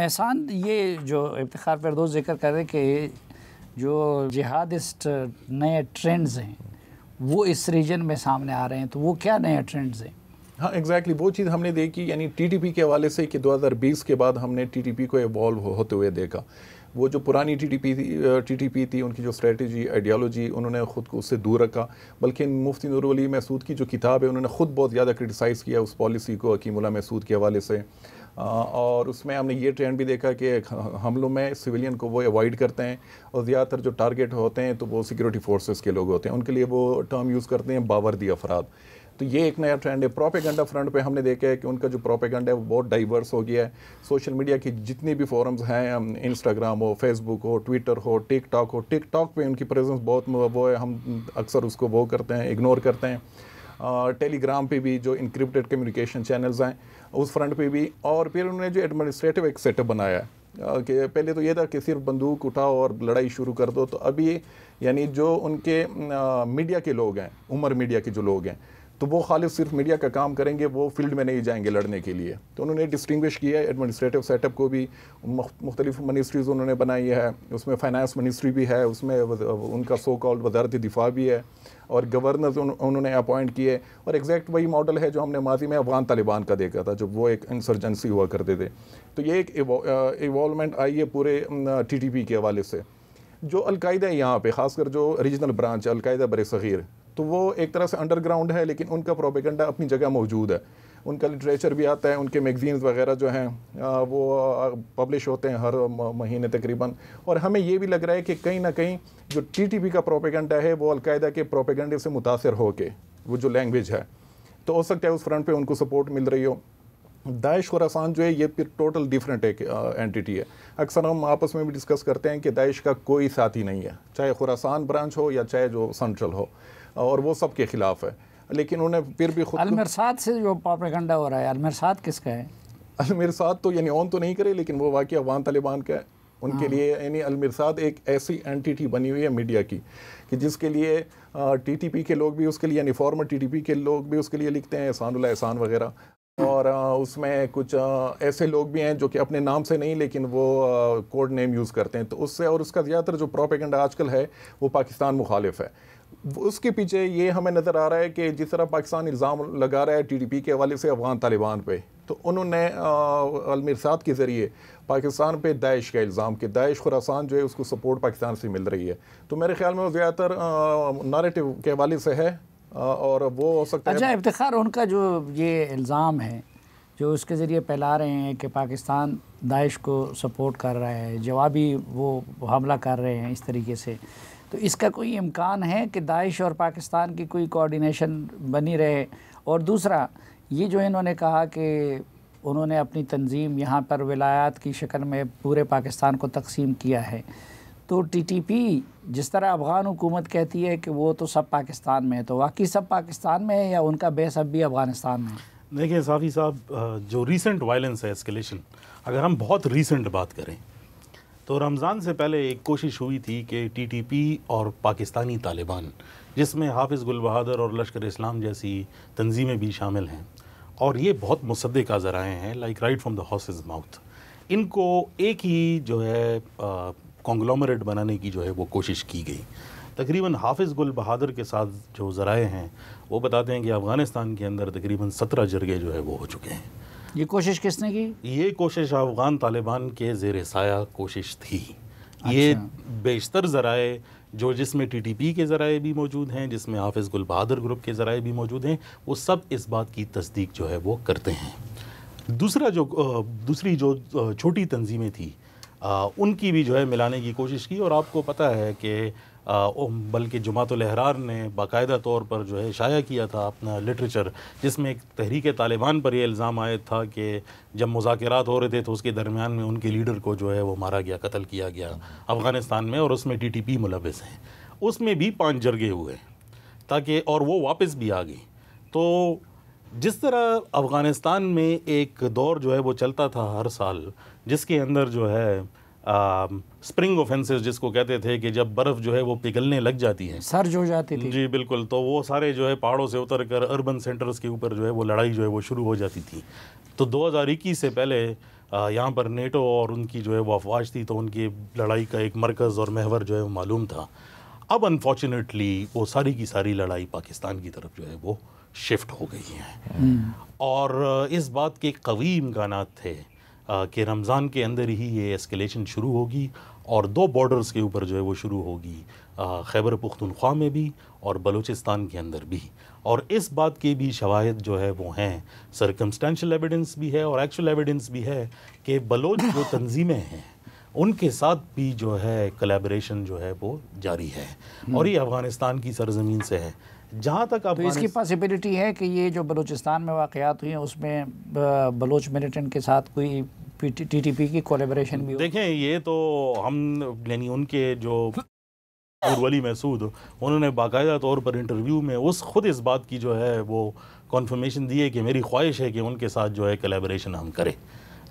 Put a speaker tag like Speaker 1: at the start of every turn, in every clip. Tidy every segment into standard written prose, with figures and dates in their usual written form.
Speaker 1: एहसान, ये जो इफ्तिखार फिरदौस जिक्र कर रहे कि जो जिहादिस्ट नए ट्रेंड्स हैं वो इस रीजन में सामने आ रहे हैं, तो वो क्या नए ट्रेंड्स हैं?
Speaker 2: हाँ एग्जैक्टली वो चीज़ हमने देखी, यानी टीटीपी के हवाले से कि 2020 के बाद हमने टीटीपी को एवॉल्व होते हुए देखा। वो जो पुरानी टीटीपी थी उनकी जो स्ट्रेटजी आइडियालॉजी उन्होंने ख़ुद को उससे दूर रखा, बल्कि मुफ्ती नूरुल वली महसूद की जो किताब है उन्होंने ख़ुद बहुत ज़्यादा क्रिटिसाइज़ किया उस पॉलिसी को हकीमुल्लाह महसूद के हवाले से। और उसमें हमने ये ट्रेंड भी देखा कि हमलों में सिविलियन को वो अवॉइड करते हैं और ज़्यादातर जो टारगेट होते हैं तो वो सिक्योरिटी फोर्सेस के लोग होते हैं, उनके लिए वो टर्म यूज़ करते हैं बावर्दी अफराद। तो ये एक नया ट्रेंड है। प्रोपेगेंडा फ्रंट पे हमने देखा है कि उनका जो प्रोपेगेंडा है वो बहुत डाइवर्स हो गया है। सोशल मीडिया की जितनी भी फोरम्स हैं, इंस्टाग्राम हो, फेसबुक हो, ट्विटर हो, टिकटॉक पे उनकी प्रेजेंस बहुत वो है, हम अक्सर उसको वो करते हैं, इग्नोर करते हैं। टेलीग्राम पे भी जो इनक्रिप्टेड कम्युनिकेशन चैनल्स हैं उस फ्रंट पे भी। और फिर उन्होंने जो एडमिनिस्ट्रेटिव एक सेटअप बनाया है कि पहले तो ये था कि सिर्फ बंदूक उठाओ और लड़ाई शुरू कर दो, तो अभी यानी जो उनके मीडिया के लोग हैं, उमर मीडिया के जो लोग हैं, तो वो खालिस सिर्फ मीडिया का काम करेंगे, वो फील्ड में नहीं जाएंगे लड़ने के लिए। तो उन्होंने डिस्टिंग्विश किया है एडमिनिस्ट्रेटिव सेटअप को भी, मुख्तलिफ मिनिस्ट्रीज़ उन्होंने बनाई है, उसमें फाइनेंस मिनिस्ट्री भी है, उसमें उनका सो कॉल्ड वजारत दिफा भी है, और गवर्नर्स उन्होंने अपॉइंट किए। और एग्जैक्ट वही मॉडल है जो हमने माजी में अफगान तालिबान का देखा था, जब वो एक इंसर्जेंसी हुआ करते थे। तो ये एक इवॉल्वमेंट आई है पूरे टीटीपी के हवाले से। जो अलकायदा है यहाँ पे, ख़ासकर जो रीजनल ब्रांच है अलकायदा बर सग़ीर, तो वो एक तरह से अंडरग्राउंड है, लेकिन उनका प्रोपेगेंडा अपनी जगह मौजूद है। उनका लिटरेचर भी आता है, उनके मैगजीन्स वगैरह जो हैं वो पब्लिश होते हैं हर महीने तकरीबन। और हमें ये भी लग रहा है कि कहीं ना कहीं जो टीटीपी का प्रोपेगेंडा है वो अलकायदा के प्रोपेगेंडे से मुतासर होके वो जो लैंग्वेज है, तो हो सकता है उस फ्रंट पे उनको सपोर्ट मिल रही हो। दाइश खुरासान जो है ये फिर टोटल डिफरेंट एक एंटिटी है। अक्सर हम आपस में भी डिस्कस करते हैं कि दाइश का कोई साथी नहीं है, चाहे खुरासान ब्रांच हो या चाहे जो सेंट्रल हो, और वो सब के ख़िलाफ़ है। लेकिन उन्हें फिर भी खुद
Speaker 1: अलमिरसाद से जो प्रोपेगेंडा हो रहा है, अलमिरसाद किसका है?
Speaker 2: अलमिरसाद तो यानी ऑन तो नहीं करे, लेकिन वो वाक़ई अफ़गान तालिबान का है उनके लिए। यानी अलमिरसाद एक ऐसी एंटिटी बनी हुई है मीडिया की कि जिसके लिए टीटीपी के लोग भी उसके लिए, यानी फॉर्मर टीटीपी के लोग भी उसके लिए लिखते हैं, एहसानुल्लाह एहसान वगैरह। और उसमें कुछ ऐसे लोग भी हैं जो कि अपने नाम से नहीं, लेकिन वो कोड नेम यूज़ करते हैं। तो उससे, और उसका ज़्यादातर जो प्रोपेगेंडा आजकल है वो पाकिस्तान मुखालिफ है। उसके पीछे ये हमें नज़र आ रहा है कि जिस तरह पाकिस्तान इल्ज़ाम लगा रहा है टीटीपी के हवाले से अफ़गान तालिबान पे, तो उन्होंने अलमिरसाद के ज़रिए पाकिस्तान पे दाइश का इल्ज़ाम कि दाइश खुरासान जो है उसको सपोर्ट पाकिस्तान से मिल रही है। तो मेरे ख्याल में वो ज़्यादातर नैरेटिव के हवाले से है, और वो हो सकता है।
Speaker 1: अच्छा इफ्तिखार, उनका जो ये इल्ज़ाम है जो उसके ज़रिए फैला रहे हैं कि पाकिस्तान दाइश को सपोर्ट कर रहा है, जवाबी वो हमला कर रहे हैं इस तरीके से, तो इसका कोई इम्कान है कि दाइश और पाकिस्तान की कोई कोऑर्डिनेशन बनी रहे? और दूसरा ये जो इन्होंने कहा कि उन्होंने अपनी तंजीम यहाँ पर विलायात की शक्ल में पूरे पाकिस्तान को तकसीम किया है, तो टीटीपी जिस तरह अफ़गान हुकूमत कहती है कि वो तो सब पाकिस्तान में है, तो वाकई सब पाकिस्तान में है या उनका बेस अब भी अफ़गानिस्तान में है?
Speaker 3: देखिए साफ़ी साहब, जो रीसेंट वायलेंस है, एस्केलेशन, अगर हम बहुत रीसेंट बात करें तो रमज़ान से पहले एक कोशिश हुई थी कि टीटीपी और पाकिस्तानी तालिबान, जिसमें हाफिज़ गुल बहादुर और लश्कर इस्लाम जैसी तंजीमें भी शामिल हैं, और ये बहुत मुसद्दिक़ ज़राए हैं, like right from the horses mouth, इनको एक ही जो है कॉन्ग्लोमरेट बनाने की जो है वो कोशिश की गई। तकरीबन हाफिज़ गुल बहादुर के साथ जो ज़राए हैं वो बताते हैं कि अफ़गानिस्तान के अंदर तकरीबन 17 जरगे जो है वो हो चुके हैं।
Speaker 1: ये कोशिश किसने की? ये
Speaker 3: कोशिश अफ़गान तालिबान के ज़ेर साया कोशिश थी। अच्छा। ये बेशतर ज़राए जो जिसमें टीटीपी के ज़राए भी मौजूद हैं, जिसमें हाफिज़ गुल बहादुर ग्रुप के ज़राए भी मौजूद हैं, वो सब इस बात की तस्दीक जो है वो करते हैं। दूसरी जो छोटी तंजीमें थी उनकी भी जो है मिलाने की कोशिश की, और आपको पता है कि बल्कि जमातुल अहरार ने बाकायदा तौर पर जो है शाया किया था अपना लिटरेचर, जिसमें एक तहरीक तालिबान पर यह इल्ज़ाम आयद था कि जब मुज़ाकरात हो रहे थे तो उसके दरमियान में उनके लीडर को जो है वो मारा गया, कत्ल किया गया अफ़गानिस्तान में, और उसमें टीटीपी मुलव्विस हैं। उसमें भी 5 जरगे हुए ताकि, और वो वापस भी आ गई। तो जिस तरह अफ़गानिस्तान में एक दौर जो है वो चलता था हर साल, जिसके अंदर जो है स्प्रिंग ऑफेंसेस जिसको कहते थे, कि जब बर्फ़ जो है वो पिघलने लग जाती है,
Speaker 1: सर्ज हो जाती थी।
Speaker 3: जी बिल्कुल, तो वो सारे जो है पहाड़ों से उतर कर अर्बन सेंटर्स के ऊपर जो है वो लड़ाई जो है वो शुरू हो जाती थी। तो 2021 से पहले यहाँ पर नेटो और उनकी जो है वो अफवाज थी, तो उनकी लड़ाई का एक मरकज़ और महवर जो है वो मालूम था। अब अनफॉर्चुनेटली वो सारी की सारी लड़ाई पाकिस्तान की तरफ जो है वो शिफ्ट हो गई है। और इस बात के कवी इम्कानात थे कि रमज़ान के अंदर ही ये एस्केलेशन शुरू होगी और 2 बॉर्डर्स के ऊपर जो है वो शुरू होगी, खैबर पख्तूनख्वा में भी और बलूचिस्तान के अंदर भी। और इस बात के भी शवाहिद जो है वो हैं, सर्कमस्टेंशियल एविडेंस भी है और एक्चुअल एविडेंस भी है कि बलोच जो तंजीमें हैं उनके साथ भी जो है कोलैबोरेशन जो है वो जारी है और ये अफ़गानिस्तान की सरजमीन से है। जहाँ तक
Speaker 1: तो इसकी पॉसिबिलिटी है कि ये जो बलूचिस्तान में वाक़यात हुए हैं उसमें बलोच मिलिटेंट के साथ कोई टीटीपी की कोलैबोरेशन भी हो?
Speaker 3: देखें, ये तो हम यानी उनके जो वली महसूद उन्होंने बाकायदा तौर पर इंटरव्यू में खुद इस बात की जो है वो कॉन्फर्मेशन दी है कि मेरी ख्वाहिश है कि उनके साथ जो है कोलैबोरेशन हम करें।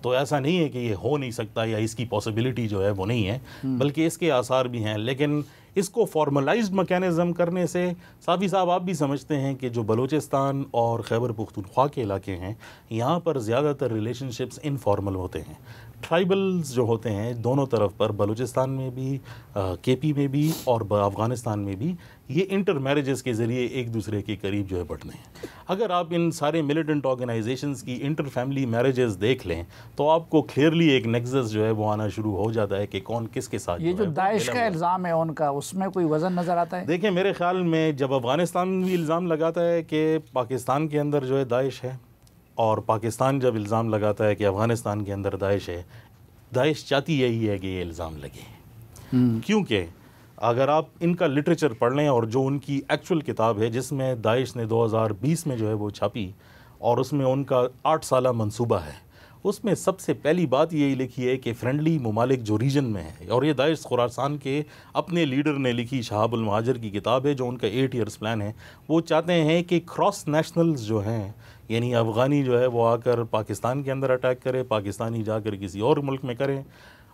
Speaker 3: तो ऐसा नहीं है कि ये हो नहीं सकता या इसकी पॉसिबिलिटी जो है वो नहीं है, बल्कि इसके आसार भी हैं। लेकिन इसको फॉर्मलाइज्ड मैकेनिज़्म करने से साफ़ी साहब आप भी समझते हैं कि जो बलूचिस्तान और खैबर पख्तूनख्वा के इलाके हैं यहाँ पर ज़्यादातर रिलेशनशिप्स इनफॉर्मल होते हैं। ट्राइबल्स जो होते हैं दोनों तरफ पर, बलूचिस्तान में भी, केपी में भी और अफ़गानिस्तान में भी, ये इंटर मैरिजेस के ज़रिए एक दूसरे के करीब जो है बढ़ने हैं। अगर आप इन सारे मिलिटेंट ऑर्गेनाइजेशंस की इंटर फैमिली मैरिजेस देख लें तो आपको क्लियरली एक नेक्सस जो है वो आना शुरू हो जाता है कि कौन किसके साथ।
Speaker 1: ये जो दाइश का इल्ज़ाम है उनका, उसमें कोई वज़न नज़र आता है?
Speaker 3: देखिए, मेरे ख्याल में जब अफ़गानिस्तान भी इल्ज़ाम लगाता है कि पाकिस्तान के अंदर जो है दाइश है और पाकिस्तान जब इल्ज़ाम लगाता है कि अफ़गानिस्तान के अंदर दाइश है, दाइश चाहती यही है कि ये इल्ज़ाम लगे। क्योंकि अगर आप इनका लिटरेचर पढ़ लें और जो उनकी एक्चुअल किताब है जिसमें दाइश ने 2020 में जो है वो छापी और उसमें उनका 8 साला मंसूबा है, उसमें सबसे पहली बात यही लिखी है कि फ्रेंडली ममालिक जो रीजन में है, और ये दाइश खुरासान के अपने लीडर ने लिखी शहाबुल महाजर की किताब है जो उनका 8 ईयर्स प्लान है, वो चाहते हैं कि क्रॉस नेशनल्स जो हैं यानी अफ़गानी जो है वो आकर पाकिस्तान के अंदर अटैक करे, पाकिस्तानी जाकर किसी और मुल्क में करें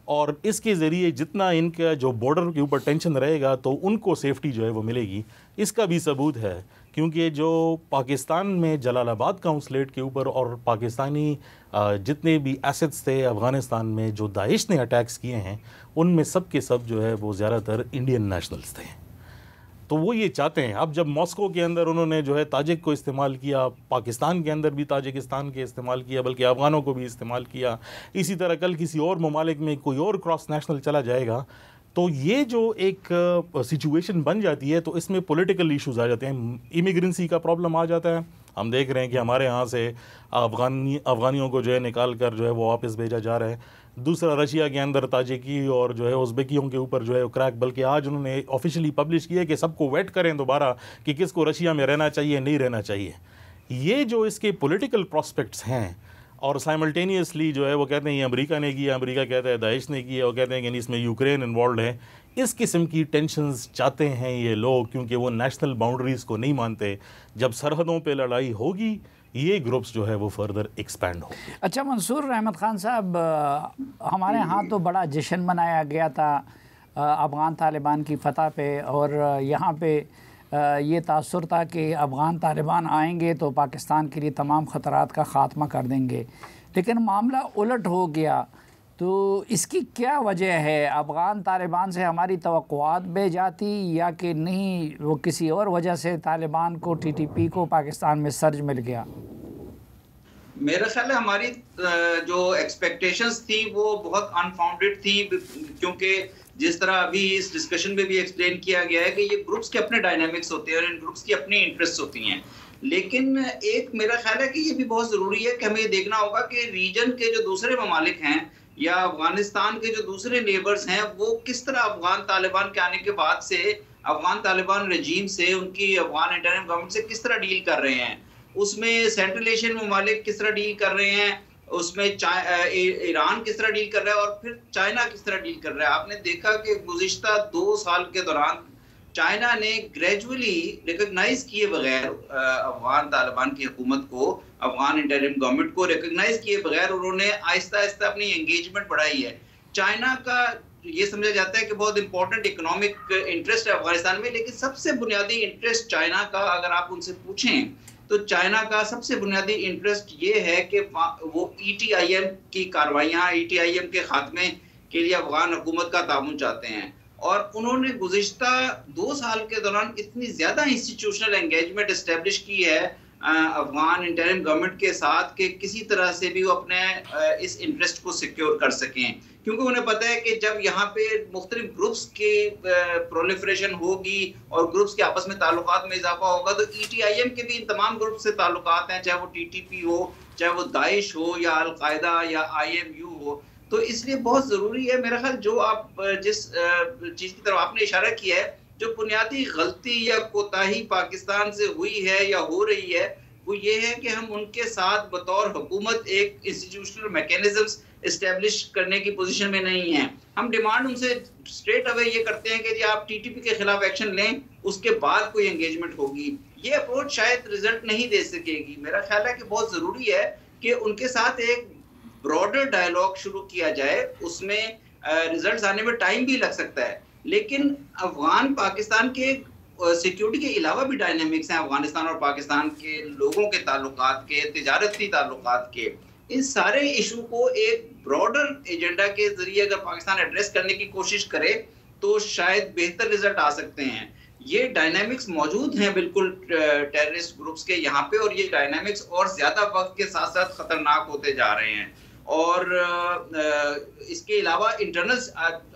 Speaker 3: और इसके ज़रिए जितना इनका जो बॉर्डर के ऊपर टेंशन रहेगा तो उनको सेफ्टी जो है वो मिलेगी। इसका भी सबूत है क्योंकि जो पाकिस्तान में जलालाबाद काउंसलेट के ऊपर और पाकिस्तानी जितने भी एसेट्स थे अफ़गानिस्तान में जो दाइश ने अटैक्स किए हैं उनमें सब के सब जो है वो ज़्यादातर इंडियन नेशनल्स थे। तो वो ये चाहते हैं, अब जब मॉस्को के अंदर उन्होंने जो है ताजिक को इस्तेमाल किया, पाकिस्तान के अंदर भी ताजिकिस्तान के इस्तेमाल किया, बल्कि अफ़गानों को भी इस्तेमाल किया, इसी तरह कल किसी और ममालिक में कोई और क्रॉस नेशनल चला जाएगा तो ये जो एक सिचुएशन बन जाती है तो इसमें पॉलिटिकल इश्यूज आ जाते हैं, इमिग्रेंसी का प्रॉब्लम आ जाता है। हम देख रहे हैं कि हमारे यहाँ से अफ़गानियों को जो है निकाल कर जो है वो वापस भेजा जा रहा है। दूसरा, रशिया के अंदर ताजिकी और जो है उज़्बेकियों के ऊपर जो है क्रैक, बल्कि आज उन्होंने ऑफिशियली पब्लिश किया कि सबको वेट करें दोबारा कि किसको रशिया में रहना चाहिए नहीं रहना चाहिए। ये जो इसके पॉलिटिकल प्रॉस्पेक्ट्स हैं और साइमल्टेनियसली जो है वो कहते हैं ये अमेरिका ने किया, अमेरिका कहता है दाइश ने किया, और कहते हैं कि इसमें यूक्रेन इन्वॉल्व है। इस किस्म की टेंशन्स चाहते हैं ये लोग क्योंकि वो नेशनल बाउंड्रीज़ को नहीं मानते। जब सरहदों पे लड़ाई होगी ये ग्रुप्स जो है वो फर्दर एक्सपैंड होंगे।
Speaker 1: अच्छा मंसूर अहमद ख़ान साहब, हमारे यहाँ तो बड़ा जश्न मनाया गया था अफ़गान तालिबान की फ़तह पे और यहाँ पे ये तासुर था कि अफ़गान तालिबान आएंगे तो पाकिस्तान के लिए तमाम ख़तरात का ख़ात्मा कर देंगे, लेकिन मामला उलट हो गया। तो इसकी क्या वजह है? अफ़गान तालिबान से हमारी तवक्कुआत बे जाती या कि नहीं, वो किसी और वजह से तालिबान को टीटीपी को पाकिस्तान में सर्ज मिल गया?
Speaker 4: मेरा ख्याल है हमारी जो एक्सपेक्टेशंस थी वो बहुत अनफाउंडेड थी, क्योंकि जिस तरह अभी इस डिस्कशन में भी एक्सप्लेन किया गया है कि ये ग्रुप्स के अपने डायनामिक्स होते हैं और इन ग्रुप्स की अपनी इंटरेस्ट होती हैं। लेकिन एक मेरा ख्याल है कि ये भी बहुत ज़रूरी है कि हमें ये देखना होगा कि रीजन के जो दूसरे ममालिक हैं या अफगानिस्तान के जो दूसरे नेबर्स हैं वो किस तरह अफगान तालिबान के आने के बाद से अफगान तालिबान रजीम से, उनकी अफगान इंटरिम गवर्नमेंट से किस तरह डील कर रहे हैं, उसमें सेंट्रल एशियन ममालिक किस तरह डील कर रहे हैं, उसमें ईरान किस तरह डील कर रहा है और फिर चाइना किस तरह डील कर रहा है। आपने देखा कि गुज़िश्ता 2 साल के दौरान चाइना ने ग्रेजुअली रिकॉग्नाइज किए बगैर अफगान तालिबान की हुकूमत को, अफगान इंटरिम गवर्नमेंट को रिकॉग्नाइज किए बगैर उन्होंने आहिस्ता आहिस्ता अपनी एंगेजमेंट बढ़ाई है। चाइना का ये समझा जाता है कि बहुत इंपॉर्टेंट इकोनॉमिक इंटरेस्ट है अफगानिस्तान में, लेकिन सबसे बुनियादी इंटरेस्ट चाइना का अगर आप उनसे पूछें तो चाइना का सबसे बुनियादी इंटरेस्ट ये है कि वो ETIM की कार्रवाइयाँ, ETIM के खात्मे के लिए अफगान हुकूमत का तामुन चाहते हैं। और उन्होंने गुज़िश्ता 2 साल के दौरान इतनी ज़्यादा इंस्टीट्यूशनल एंगेजमेंट एस्टेब्लिश की है अफगान इंटरिम गवर्नमेंट के साथ कि किसी तरह से भी वो अपने इस इंटरेस्ट को सिक्योर कर सकें, क्योंकि उन्हें पता है कि जब यहाँ पे मुख्तलिफ ग्रुप्स की प्रोलिफरेशन होगी और ग्रुप्स के आपस में ताल्लुकात में इजाफा होगा तो ETIM के भी इन तमाम ग्रुप से ताल्लुकात हैं, चाहे वो TTP हो, चाहे वो दाइश हो या अल-कायदा या IMU हो। तो इसलिए बहुत ज़रूरी है मेरा ख्याल, जो आप जिस चीज़ की तरफ आपने इशारा किया है, जो बुनियादी गलती या कोताही पाकिस्तान से हुई है या हो रही है, वो ये है कि हम उनके साथ बतौर हुकूमत एक इंस्टीट्यूशनल मैकेनिज्म्स एस्टेब्लिश करने की पोजीशन में नहीं है। हम डिमांड उनसे स्ट्रेट अवे ये करते हैं कि जी आप TTP के खिलाफ एक्शन लें, उसके बाद कोई एंगेजमेंट होगी। ये अप्रोच शायद रिजल्ट नहीं दे सकेगी। मेरा ख्याल है कि बहुत ज़रूरी है कि उनके साथ एक ब्रॉडर डायलॉग शुरू किया जाए। उसमें रिजल्ट्स आने में टाइम भी लग सकता है, लेकिन अफगान पाकिस्तान के सिक्योरिटी के अलावा भी डायनामिक्स हैं अफगानिस्तान और पाकिस्तान के लोगों के ताल्लुकात के, तिजारती ताल्लुकात के। इन सारे इशू को एक ब्रॉडर एजेंडा के जरिए अगर पाकिस्तान एड्रेस करने की कोशिश करे तो शायद बेहतर रिजल्ट आ सकते हैं। ये डायनामिक्स मौजूद हैं बिल्कुल टेररिस्ट ग्रुप्स के यहाँ पे, और ये डायनामिक्स और ज्यादा वक्त के साथ साथ खतरनाक होते जा रहे हैं। और इसके अलावा इंटरनल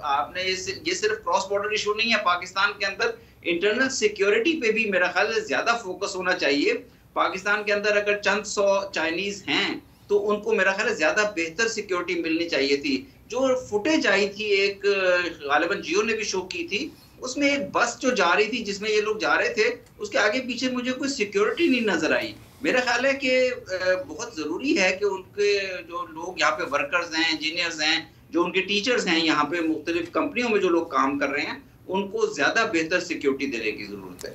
Speaker 4: आपने ये सिर्फ क्रॉस बॉर्डर इशू नहीं है, पाकिस्तान के अंदर इंटरनल सिक्योरिटी पे भी मेरा ख्याल है ज्यादा फोकस होना चाहिए। पाकिस्तान के अंदर अगर चंद 100 चाइनीज हैं तो उनको मेरा ख्याल है ज्यादा बेहतर सिक्योरिटी मिलनी चाहिए थी। जो फुटेज आई थी, एक गालिबन जियो ने भी शो की थी, उसमें एक बस जो जा रही थी जिसमें ये लोग जा रहे थे, उसके आगे पीछे मुझे कोई सिक्योरिटी नहीं नजर आई। मेरा ख्याल है कि बहुत ज़रूरी है कि उनके जो लोग यहाँ पे वर्कर्स हैं, इंजीनियर्स हैं, जो उनके टीचर्स हैं, यहाँ पे मुख्तलिफ कंपनियों में जो लोग काम कर रहे हैं, उनको ज़्यादा बेहतर सिक्योरिटी देने की ज़रूरत है।